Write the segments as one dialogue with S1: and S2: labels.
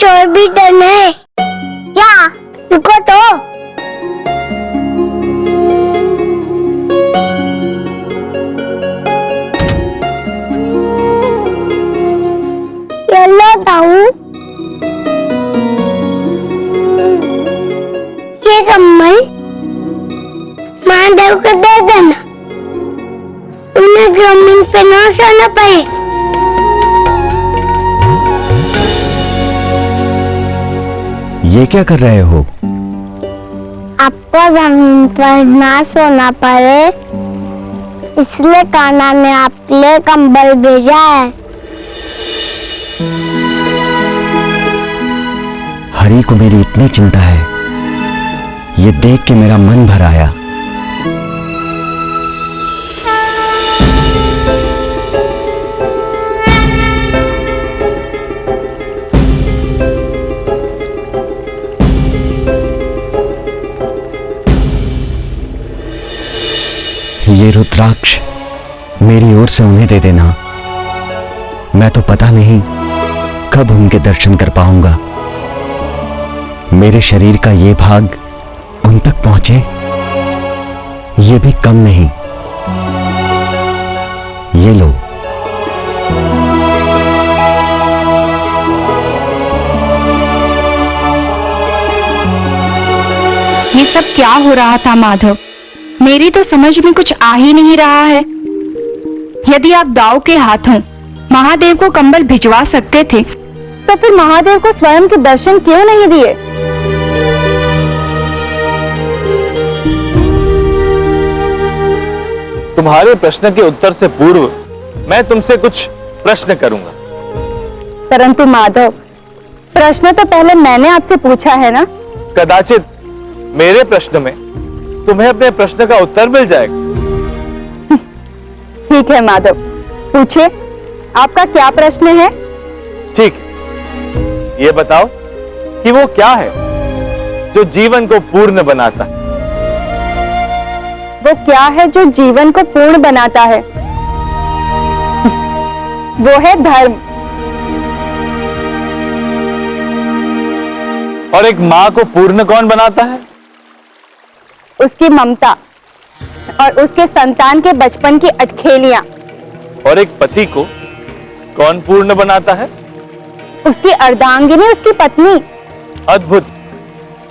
S1: कुछ और भी करना है क्या? रुको तो। ये लो ताऊ, ये कम्बल महादेव को दे देना, उन्हें जमीन पे ना सोना पड़े।
S2: ये क्या कर रहे हो?
S1: आपको जमीन पर ना सोना पड़े इसलिए कान्हा ने आपके लिए कंबल भेजा है।
S2: हरी को मेरी इतनी चिंता है, ये देख के मेरा मन भर आया। ये रुद्राक्ष मेरी ओर से उन्हें दे देना। मैं तो पता नहीं कब उनके दर्शन कर पाऊंगा। मेरे शरीर का ये भाग उन तक पहुंचे, ये भी कम नहीं। ये लो।
S3: ये सब क्या हो रहा था माधव? मेरी तो समझ में कुछ आ ही नहीं रहा है। यदि आप दाऊ के हाथों महादेव को कंबल भिजवा सकते थे तो फिर महादेव को स्वयं के दर्शन क्यों नहीं दिए?
S4: तुम्हारे प्रश्न के उत्तर से पूर्व मैं तुमसे कुछ प्रश्न करूंगा।
S3: परंतु माधव, प्रश्न तो पहले मैंने आपसे पूछा है ना।
S4: कदाचित मेरे प्रश्न में तुम्हें अपने प्रश्न का उत्तर मिल जाएगा।
S3: ठीक है माधव, पूछिए, आपका क्या प्रश्न है?
S4: ठीक, ये बताओ कि वो क्या है जो जीवन को पूर्ण बनाता है?
S3: वो क्या है जो जीवन को पूर्ण बनाता है? वो है धर्म।
S4: और एक माँ को पूर्ण कौन बनाता है?
S3: उसकी ममता और उसके संतान के बचपन की अटखेलियां।
S4: और एक पति को कौन पूर्ण बनाता है?
S3: उसकी अर्धांगिनी, उसकी पत्नी।
S4: अद्भुत,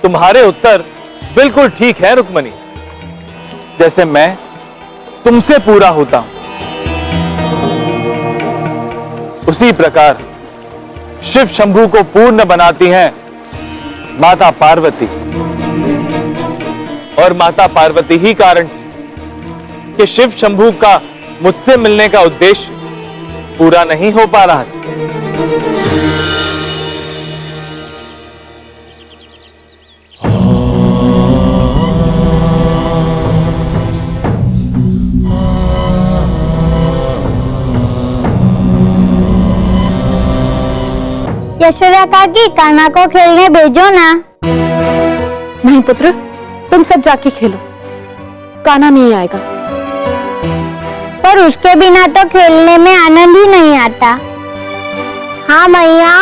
S4: तुम्हारे उत्तर बिल्कुल ठीक है रुक्मणी। जैसे मैं तुमसे पूरा होता हूं, उसी प्रकार शिव शंभू को पूर्ण बनाती हैं माता पार्वती। और माता पार्वती ही कारण कि शिव शंभू का मुझसे मिलने का उद्देश्य पूरा नहीं हो पा रहा।
S1: यशोदा काकी, कान्हा को खेलने भेजो ना।
S5: नहीं पुत्र, तुम सब जाके खेलो, कान्हा नहीं आएगा।
S1: पर उसके बिना तो खेलने में आनंद ही नहीं आता। हाँ मैया,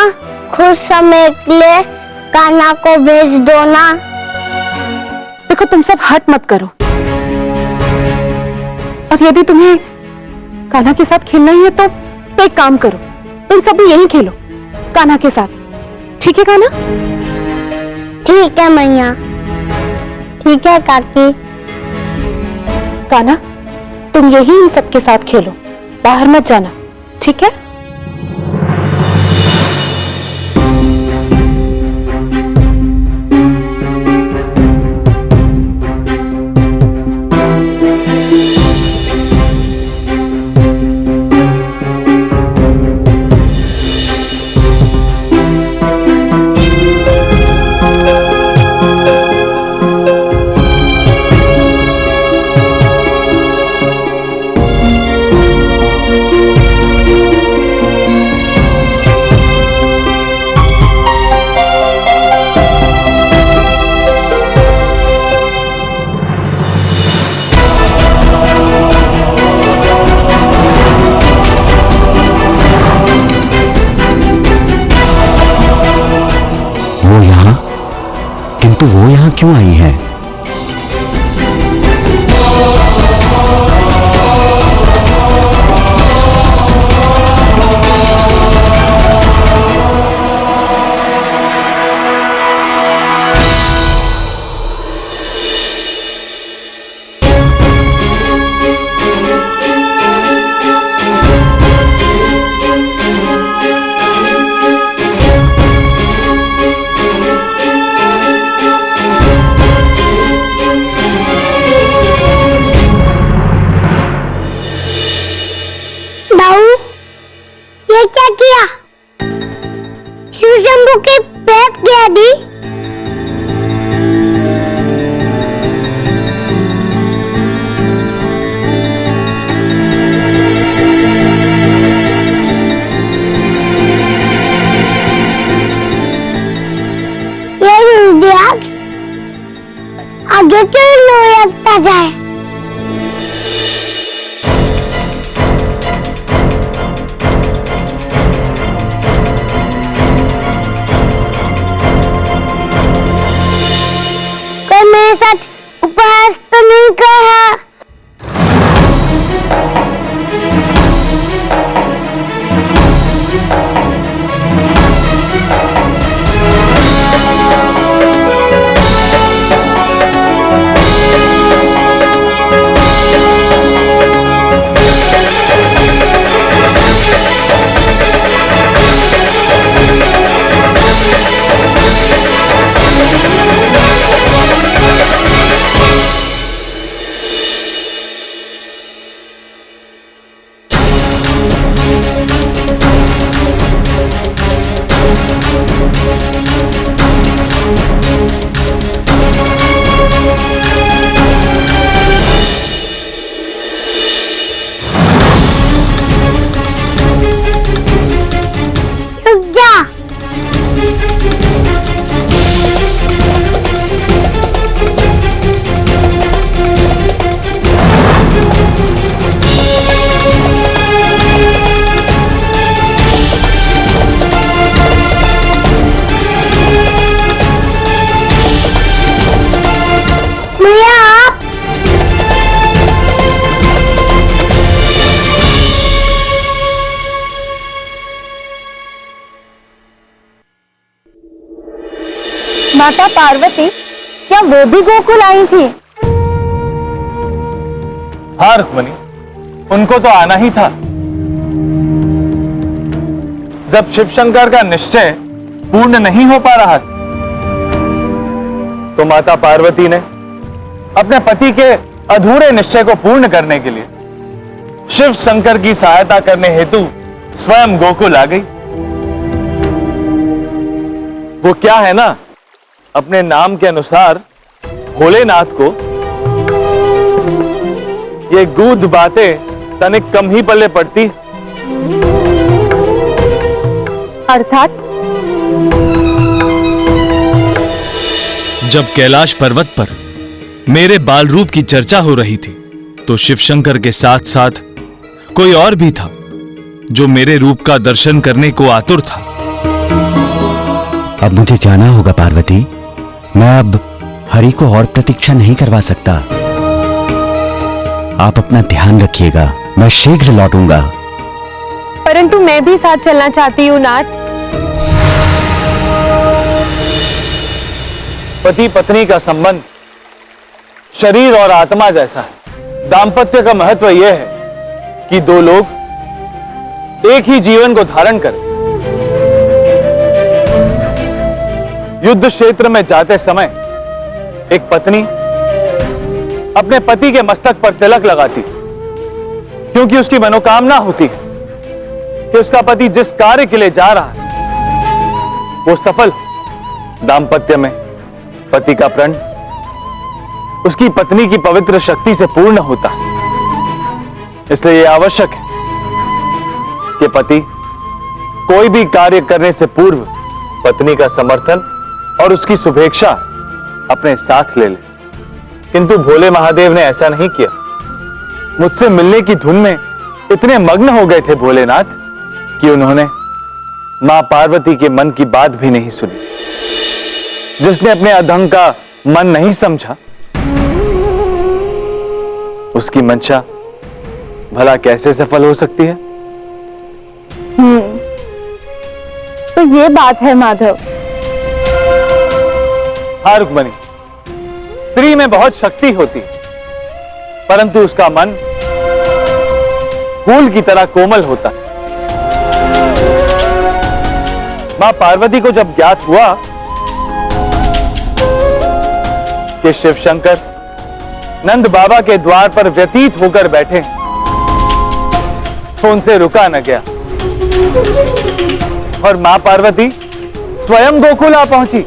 S1: खुश समय के लिए कान्हा को भेज दो ना।
S5: देखो, तुम सब हट मत करो, और यदि तुम्हें कान्हा के साथ खेलना ही है तो एक काम करो, तुम सब भी यहीं खेलो कान्हा के साथ। ठीक है कान्हा?
S1: ठीक है मैया। ठीक है काकी।
S5: कान्हा, तुम यही इन सबके साथ खेलो, बाहर मत जाना, ठीक है?
S2: क्यों आई हैं?
S1: दाऊ, ये क्या किया? शिव शंभू के पेट गया दी। ये रुद्राक्ष आगे क्यों लुढ़कता जाए? कोई मेरे साथ उपवास तो नहीं कर रहा? रुक जा। भैया आप
S3: माता पार्वती, क्या वो भी गोकुल आई थी?
S4: हाँ रुक्मणी, उनको तो आना ही था। जब शिव शंकर का निश्चय पूर्ण नहीं हो पा रहा था, तो माता पार्वती ने अपने पति के अधूरे निश्चय को पूर्ण करने के लिए शिव शंकर की सहायता करने हेतु स्वयं गोकुल आ गई। वो क्या है ना, अपने नाम के अनुसार भोलेनाथ को ये गूढ़ बातें तनिक कम ही पल्ले पड़ती।
S3: अर्थात
S6: जब कैलाश पर्वत पर मेरे बाल रूप की चर्चा हो रही थी, तो शिव शंकर के साथ साथ कोई और भी था जो मेरे रूप का दर्शन करने को आतुर था।
S2: अब मुझे जाना होगा पार्वती। मैं अब हरि को और प्रतीक्षा नहीं करवा सकता। आप अपना ध्यान रखिएगा, मैं शीघ्र लौटूंगा।
S5: परंतु मैं भी साथ चलना चाहती हूँ नाथ।
S4: पति पत्नी का संबंध शरीर और आत्मा जैसा है। दाम्पत्य का महत्व यह है कि दो लोग एक ही जीवन को धारण करें। युद्ध क्षेत्र में जाते समय एक पत्नी अपने पति के मस्तक पर तिलक लगाती, क्योंकि उसकी मनोकामना होती है कि उसका पति जिस कार्य के लिए जा रहा है वो सफल हो। दाम्पत्य में पति का प्रण उसकी पत्नी की पवित्र शक्ति से पूर्ण होता है। इसलिए यह आवश्यक है कि पति कोई भी कार्य करने से पूर्व पत्नी का समर्थन और उसकी शुभेच्छा अपने साथ ले ले। किंतु भोले महादेव ने ऐसा नहीं किया। मुझसे मिलने की धुन में इतने मग्न हो गए थे भोलेनाथ कि उन्होंने मां पार्वती के मन की बात भी नहीं सुनी। जिसने अपने अधंग का मन नहीं समझा, उसकी मंशा भला कैसे सफल हो सकती है?
S5: तो ये बात है माधव।
S4: हाँ रुक्मणी, स्त्री में बहुत शक्ति होती, परंतु उसका मन फूल की तरह कोमल होता। मां पार्वती को जब ज्ञात हुआ कि शिव शंकर नंद बाबा के द्वार पर व्यतीत होकर बैठे, तो उनसे रुका न गया और मां पार्वती स्वयं गोकुल आ पहुंची।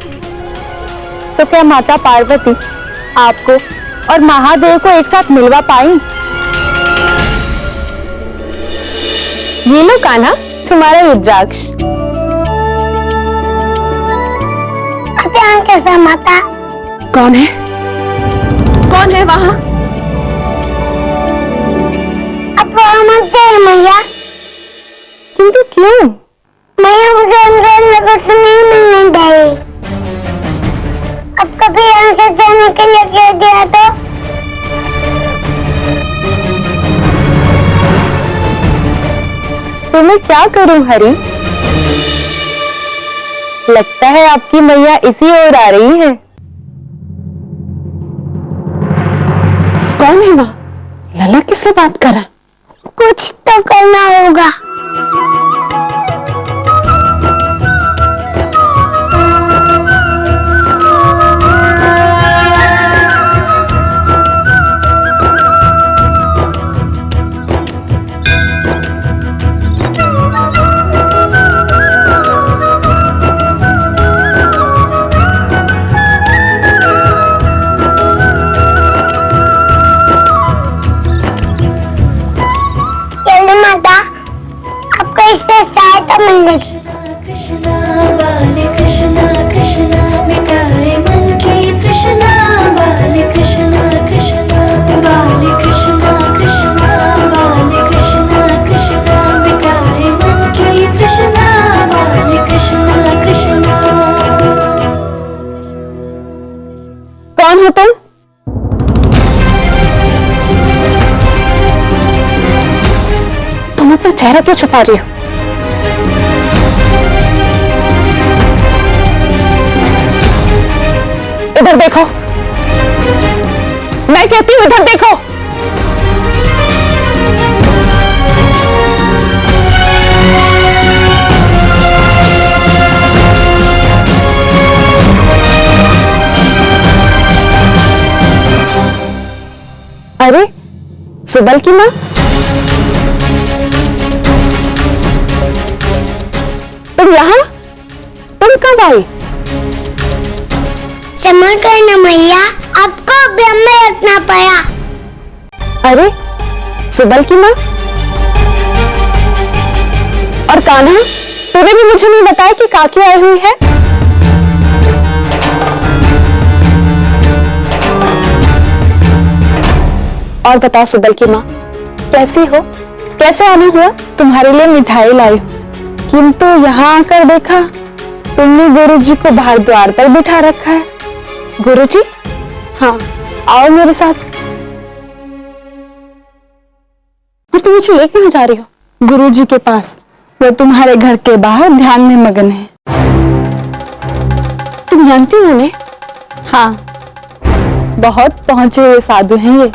S5: तो क्या माता पार्वती आपको और महादेव को एक साथ मिलवा पाई? ये लो कान्हा, तुम्हारा रुद्राक्ष।
S1: अब यहाँ कैसा माता?
S5: कौन है? कौन है वहां?
S1: अब वहाँ मत जाइए मैया।
S5: किंतु क्यों?
S1: मैया मुझे अंदर नगर से नहीं मिलने देगी। अब कभी यहाँ से जाने के लिए कह दिया तो?
S5: तो मैं क्या करूं हरि? लगता है आपकी मैया इसी ओर आ रही है। कौन है वहां? लला किससे बात कर रहा है?
S1: कुछ तो करना होगा।
S7: कृष्णा बाले कृष्णा कृष्णा मिटाए मन की तृष्णा बाले कृष्णा कृष्णा बाले कृष्णा कृष्णा बाले कृष्णा कृष्णा मिटाए मन की तृष्णा बाले कृष्णा कृष्णा।
S5: कौन हो तुम? तुम अपना चेहरा क्यों छुपा रही हो? इधर देखो, मैं कहती हूं इधर देखो। अरे सिबल की माँ, तुम यहाँ? तुम कब आई?
S1: क्षमा करना मैया, आपको भ्रम में रखना पड़ा।
S5: अरे सिबल की माँ और कान्हा, तूने भी मुझे नहीं बताया कि काकी आई हुई है। और बताओ सिबल की माँ, कैसी हो? कैसे आना हुआ? तुम्हारे लिए मिठाई लाई हूँ, किंतु यहाँ आकर देखा तुमने गुरुजी को बाहर द्वार पर बिठा रखा है। गुरुजी? हाँ, आओ मेरे साथ। और तुम मुझे लेके कहाँ जा रही हो? गुरुजी के पास, वो तुम्हारे घर के बाहर ध्यान में मगन है। तुम जानती हो उन्हें? हाँ, बहुत पहुंचे हुए साधु हैं ये,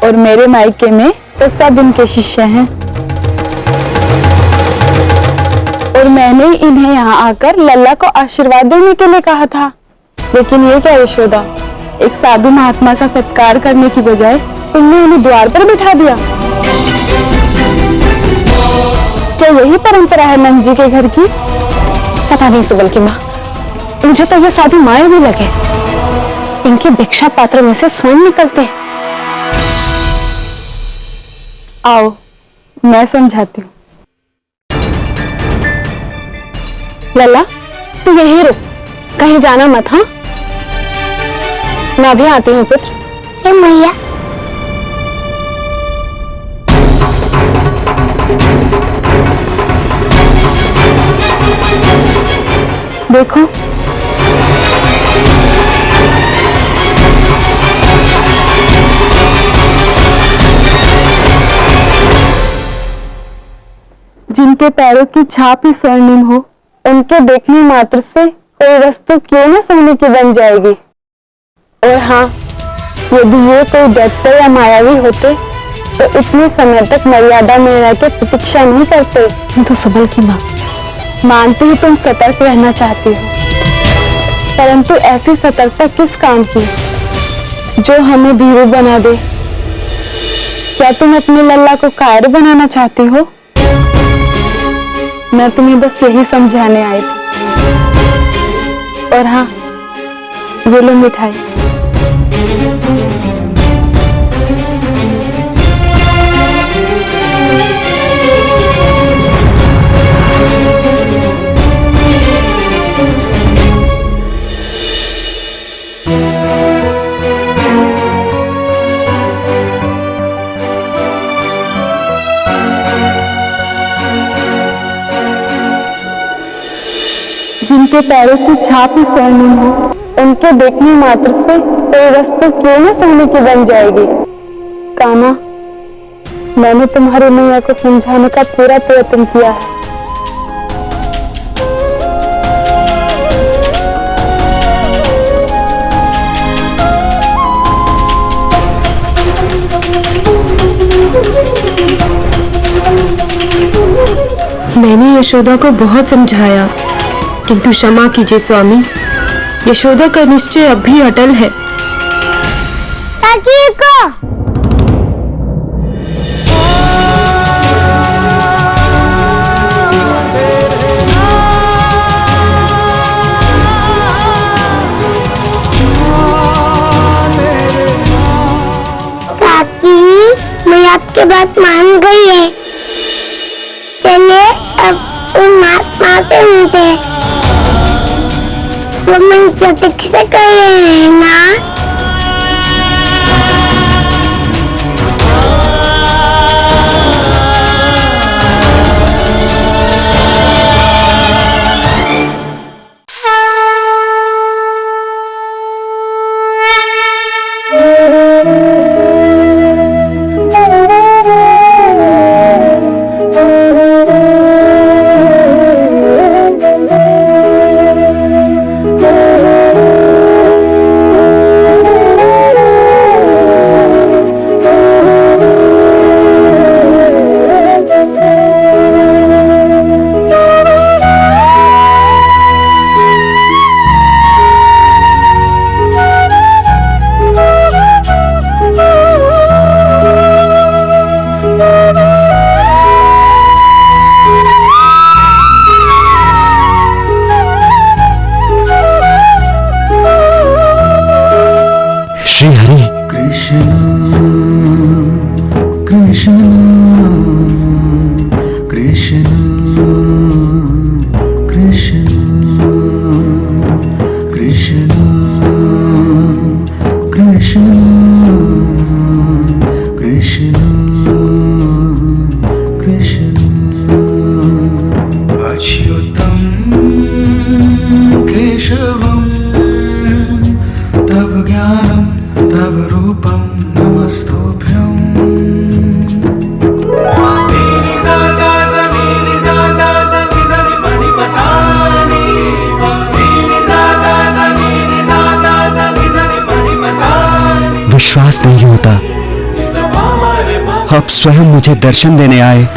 S5: और मेरे मायके में तो सब इनके शिष्य हैं। और मैंने इन्हें यहाँ आकर लल्ला को आशीर्वाद देने के लिए कहा था, लेकिन ये क्या यशोदा, एक साधु महात्मा का सत्कार करने की बजाय तुमने उन्हें द्वार पर बिठा दिया। क्या यही परंपरा है नंद जी के घर की? पता नहीं सिबल की माँ, मुझे तो ये साधु माया भी लगे। इनके भिक्षा पात्र में से स्वयं निकलते हैं। आओ मैं समझाती हूँ। लल्ला तू यहीं रुक, कहीं जाना मत। हाँ, मैं भी आती हूँ पुत्र।
S1: मैया
S5: देखो जिनके पैरों की छाप ही स्वर्णिम हो, उनके देखने मात्र से कोई वस्तु क्यों न सोने की बन जाएगी। और हाँ, यदि ये कोई दैत्य या मायावी होते तो इतने समय तक मर्यादा में रह के प्रतीक्षा नहीं करते।
S8: किंतु सबल की माँ,
S5: मानती हूँ तुम सतर्क रहना चाहती हो, परंतु ऐसी सतर्कता किस काम की जो हमें भीरू बना दे। क्या तुम अपने लल्ला को कायर बनाना चाहती हो? मैं तुम्हें बस यही समझाने आई थी। और हाँ, ये लो मिठाई। जिनके पैरों की छाप ही स्वर्णिम हो, उनके देखने मात्र से कोई वस्तु क्यों न सोने की बन जाएगी। कामा, मैंने तुम्हारी मैया को समझाने का पूरा प्रयत्न किया है।
S8: मैंने यशोदा को बहुत समझाया, किंतु क्षमा कीजिए स्वामी, यशोदा का निश्चय अब भी अटल है।
S1: काकी को काकी, मैं आपकी बात मान गई है। चलिए अब उन महात्मा से मिलते हैं। वो मेरी प्रतीक्षा कर रहे हैं ना?
S2: विश्वास नहीं होता, आप स्वयं मुझे दर्शन देने आए।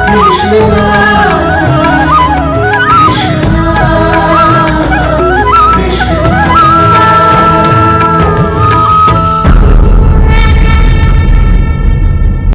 S7: Krishna